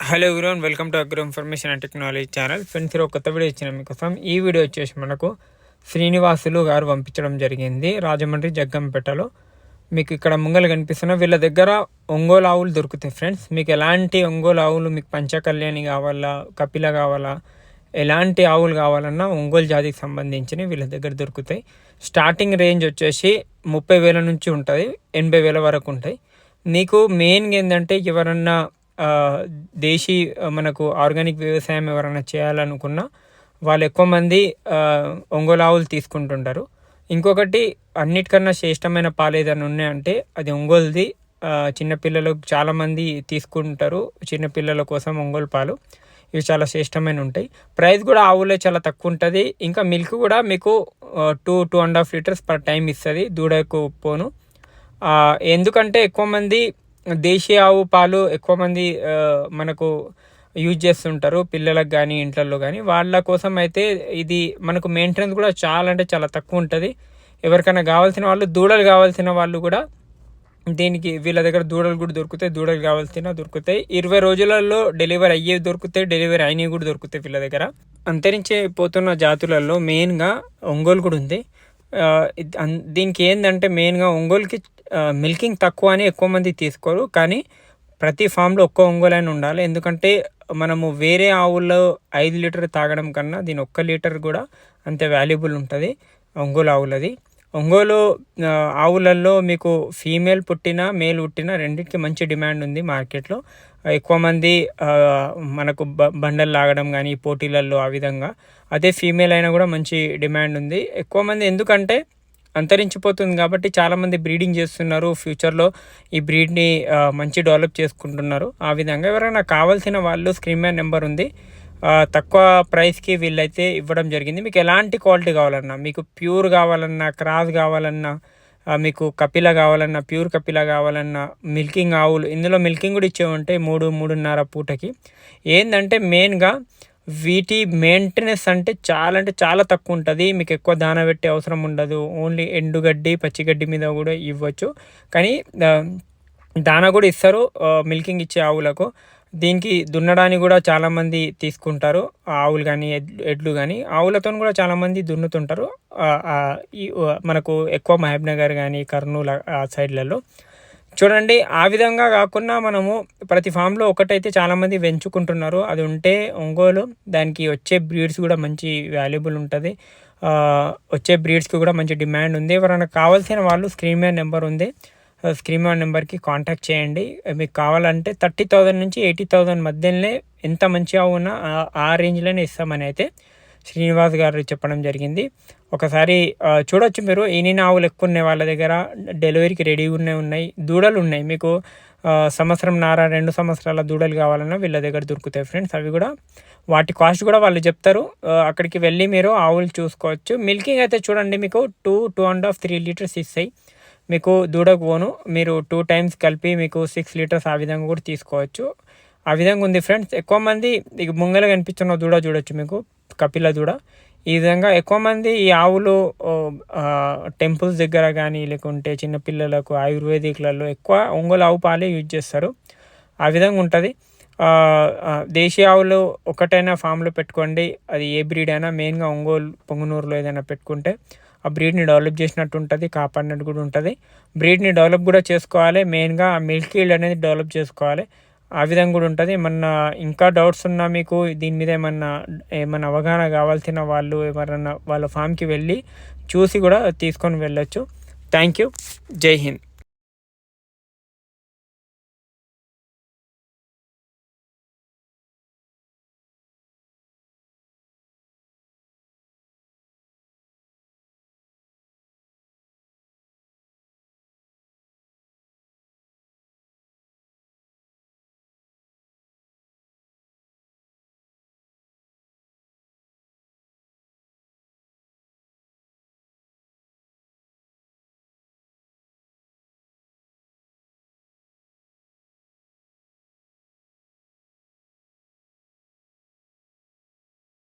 Hello everyone, welcome to agro information and technology channel. Friends, ఒక కొత్త video ఇచ్చిన మీకోసం. ఈ వీడియో వచ్చేసి మనకు శ్రీనివాసులు గారు పంపించడం జరిగింది రాజమండ్రి జగ్గంపేటలో. మీకు ఇక్కడ ముంగలు కనిపిస్తున్న వీళ్ళ దగ్గర ఒంగోలు ఆవులు దొరుకుతాయి ఫ్రెండ్స్. మీకు ఎలాంటి ఒంగోలు ఆవులు, మీకు పంచకళ్యాణి కావాలా, కపిల కావాలా, ఎలాంటి ఆవులు కావాలన్నా ఒంగోలు జాతికి సంబంధించినవి వీళ్ళ దగ్గర దొరుకుతాయి. స్టార్టింగ్ రేంజ్ వచ్చేసి 30,000 నుంచి ఉంటుంది, 80,000 వరకు ఉంటాయి. మీకు మెయిన్గా ఏంటంటే ఎవరన్నా దేశీ మనకు ఆర్గానిక్ వ్యవసాయం ఎవరైనా చేయాలనుకున్నా వాళ్ళు ఎక్కువ మంది ఒంగోలు ఆవులు తీసుకుంటుంటారు. ఇంకొకటి, అన్నిటికన్నా శ్రేష్టమైన పాలు ఏదైనా ఉన్నాయంటే అది ఒంగోలుది. చిన్నపిల్లలకు చాలామంది తీసుకుంటారు, చిన్నపిల్లల కోసం ఒంగోలు పాలు. ఇవి చాలా శ్రేష్టమైన ఉంటాయి. ప్రైస్ కూడా ఆవులే చాలా తక్కువ ఉంటుంది. ఇంకా మిల్క్ కూడా మీకు 2.5 లీటర్స్ పర్ టైం ఇస్తుంది దూడకు పోను. ఎందుకంటే ఎక్కువ మంది దేశీయ ఆవు పాలు ఎక్కువ మంది మనకు యూజ్ చేస్తుంటారు, పిల్లలకు కానీ ఇంట్లలో కానీ. వాళ్ళ కోసం అయితే ఇది మనకు మెయింటెనెన్స్ కూడా చాలా అంటే చాలా తక్కువ ఉంటుంది. ఎవరికైనా కావాల్సిన వాళ్ళు, దూడలు కావాల్సిన వాళ్ళు కూడా దీనికి వీళ్ళ దగ్గర దూడలు కూడా దొరుకుతాయి, దూడలు కావాల్సిన దొరుకుతాయి. 20 రోజులలో డెలివరీ అయ్యేవి దొరుకుతాయి, డెలివరీ అయినవి కూడా దొరుకుతాయి వీళ్ళ దగ్గర. అంతరించిపోతున్న జాతులలో మెయిన్గా ఒంగోలు కూడా ఉంది. దీనికి ఏంటంటే మెయిన్గా ఒంగోలుకి మిల్కింగ్ తక్కువ అని ఎక్కువ మంది తీసుకోరు, కానీ ప్రతి ఫామ్లో ఒక్క ఒంగోలు అని ఉండాలి. ఎందుకంటే మనము వేరే ఆవుల్లో 5 లీటర్ తాగడం కన్నా దీని 1 లీటర్ కూడా అంతే వాల్యుబుల్ ఉంటుంది ఒంగోలు ఆవులది. ఒంగోలు ఆవులలో మీకు ఫీమేల్ పుట్టిన మేల్ పుట్టిన రెండింటికి మంచి డిమాండ్ ఉంది మార్కెట్లో. ఎక్కువ మంది మనకు బండలు లాగడం కానీ పోటీలలో ఆ విధంగా. అదే ఫీమేల్ అయినా కూడా మంచి డిమాండ్ ఉంది. ఎక్కువ మంది ఎందుకంటే అంతరించిపోతుంది కాబట్టి చాలామంది బ్రీడింగ్ చేస్తున్నారు. ఫ్యూచర్లో ఈ బ్రీడ్ని మంచి డెవలప్ చేసుకుంటున్నారు. ఆ విధంగా ఎవరైనా కావాల్సిన వాళ్ళు స్క్రీన్ మీద నెంబర్ ఉంది, తక్కువ ప్రైస్కి వీళ్ళైతే ఇవ్వడం జరిగింది. మీకు ఎలాంటి క్వాలిటీ కావాలన్నా, మీకు ప్యూర్ కావాలన్నా, క్రాస్ కావాలన్నా, మీకు కపిల కావాలన్నా, ప్యూర్ కపిల కావాలన్నా, మిల్కింగ్ ఆవులు, ఇందులో మిల్కింగ్ కూడా ఇచ్చే ఉంటాయి 3-3.5 పూటకి. ఏంటంటే మెయిన్గా వీటి మెయింటెనెన్స్ అంటే చాలా తక్కువ ఉంటుంది. మీకు ఎక్కువ దాన పెట్టే అవసరం ఉండదు. ఓన్లీ ఎండుగడ్డి, పచ్చిగడ్డి మీద కూడా ఇవ్వచ్చు. కానీ దాన కూడా ఇస్తారు మిల్కింగ్ ఇచ్చే ఆవులకు. దీనికి దున్నడానికి కూడా చాలామంది తీసుకుంటారు, ఆవులు కానీ ఎడ్లు కానీ. ఆవులతో కూడా చాలామంది దున్నుతుంటారు. మనకు ఎక్కువ మహబూబ్నగర్ కానీ కర్నూలు ఆ సైడ్లలో చూడండి. ఆ విధంగా కాకుండా మనము ప్రతి ఫామ్లో ఒకటైతే చాలామంది పెంచుకుంటున్నారు, అది ఉంటే ఒంగోలు. దానికి వచ్చే బ్రీడ్స్ కూడా మంచి వాల్యుబుల్ ఉంటుంది, వచ్చే బ్రీడ్స్కి కూడా మంచి డిమాండ్ ఉంది. ఎవరైనా కావాల్సిన వాళ్ళు స్క్రీన్ మీద నెంబర్ ఉంది, స్క్రీన్ మీద నెంబర్కి కాంటాక్ట్ చేయండి. మీకు కావాలంటే 30,000 నుంచి 80,000 మధ్యలోనే ఎంత మంచిగా ఉన్నా ఆ రేంజ్లోనే ఇస్తామని అయితే శ్రీనివాస్ గారు చెప్పడం జరిగింది. ఒకసారి చూడొచ్చు మీరు. ఈయన ఆవులు ఎక్కువ ఉన్నాయి వాళ్ళ దగ్గర, డెలివరీకి రెడీగా ఉన్నాయి. దూడలు ఉన్నాయి మీకు 1.5 సంవత్సరం 2 సంవత్సరాల దూడలు కావాలన్నా వీళ్ళ దగ్గర దొరుకుతాయి ఫ్రెండ్స్. అవి కూడా వాటి కాస్ట్ కూడా వాళ్ళు చెప్తారు, అక్కడికి వెళ్ళి మీరు ఆవులు చూసుకోవచ్చు. మిల్కింగ్ అయితే చూడండి మీకు 2.5-3 లీటర్స్ ఇస్తాయి మీకు దూడకు పోను. మీరు 2 టైమ్స్ కలిపి మీకు 6 లీటర్స్ ఆ విధంగా కూడా తీసుకోవచ్చు. ఆ విధంగా ఉంది ఫ్రెండ్స్. ఎక్కువ మంది ఇక ముంగల కనిపిస్తున్న దూడ చూడొచ్చు మీకు, కపిల దూడ. ఈ విధంగా ఎక్కువ మంది ఈ ఆవులు టెంపుల్స్ దగ్గర కానీ లేకుంటే చిన్నపిల్లలకు ఆయుర్వేదిక్లలో ఎక్కువ ఒంగోలు ఆవు పాలే యూజ్ చేస్తారు. ఆ విధంగా ఉంటుంది. దేశీయ ఆవులు ఒకటైనా ఫామ్లో పెట్టుకోండి, అది ఏ బ్రీడ్ అయినా. మెయిన్గా ఒంగోలు పొంగునూరులో ఏదైనా పెట్టుకుంటే ఆ బ్రీడ్ని డెవలప్ చేసినట్టు ఉంటుంది, కాపాడినట్టు కూడా ఉంటుంది. బ్రీడ్ని డెవలప్ కూడా చేసుకోవాలి, మెయిన్గా ఆ మిల్క్ ఈల్డ్ అనేది డెవలప్ చేసుకోవాలి. ఆ విధంగా కూడా ఉంటుంది. ఏమన్నా ఇంకా డౌట్స్ ఉన్నా, మీకు దీని మీద ఏమన్నా అవగాహన కావాల్సిన వాళ్ళు ఎవరన్నా వాళ్ళ ఫామ్కి వెళ్ళి చూసి కూడా తీసుకొని వెళ్ళొచ్చు. Thank you. జై హింద్.